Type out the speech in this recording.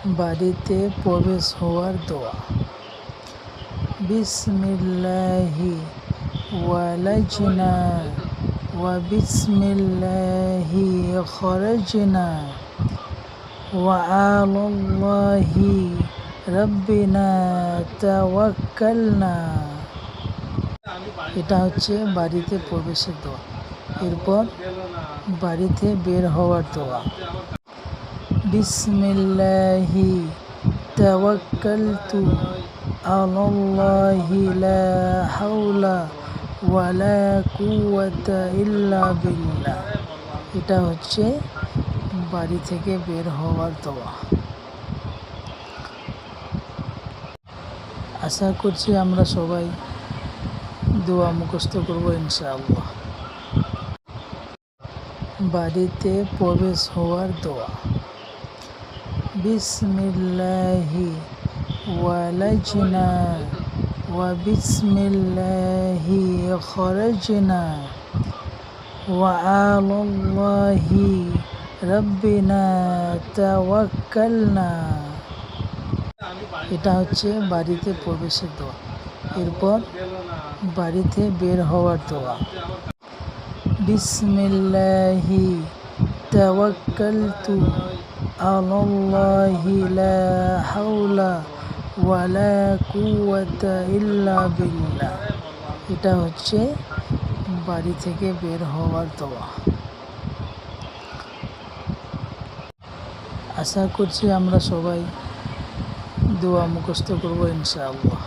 বাড়িতে প্রবেশ হওয়ার দোয়া। বিসমিল্লাহি ওয়ালাজনা ওয়া বিসমিল্লাহি খরাজনা ওয়া আলাল্লাহি রাব্বিনা তাওয়াক্কালনা। এটা হচ্ছে বাড়িতে প্রবেশের দোয়া। এরপর বাড়িতে বের হওয়ার দোয়া। বিসমিল্লাহি তাওয়াক্কালতু আলাল্লাহি লা হাওলা ওয়ালা কুওয়াতা ইল্লা বিল্লাহ। এটা হচ্ছে বাড়ি থেকে বের হওয়ার দোয়া। আশা করছি আমরা সবাই দোয়া মুখস্থ করব ইনশাআল্লাহ। বাড়িতে প্রবেশ হওয়ার দোয়া। বিসমিল্লাহি ওয়ালাজনা ওয়া বিসমিল্লাহি খরাজনা ওয়া আলাল্লাহি রাব্বিনা তাওয়াক্কালনা। এটা হচ্ছে বাড়িতে প্রবেশের দোয়া। এরপর বাড়িতে বের হওয়ার দোয়া। বিসমিল্লাহি তাওয়াক্কালতু আলাল্লাহি লা হাওলা ওয়ালা কুওয়াতা ইল্লা বিল্লাহ। এটা হচ্ছে বাড়ি থেকে বের হওয়ার দোয়া। আশা করছি আমরা সবাই দোয়া মুখস্থ করব ইনশাআল্লাহ।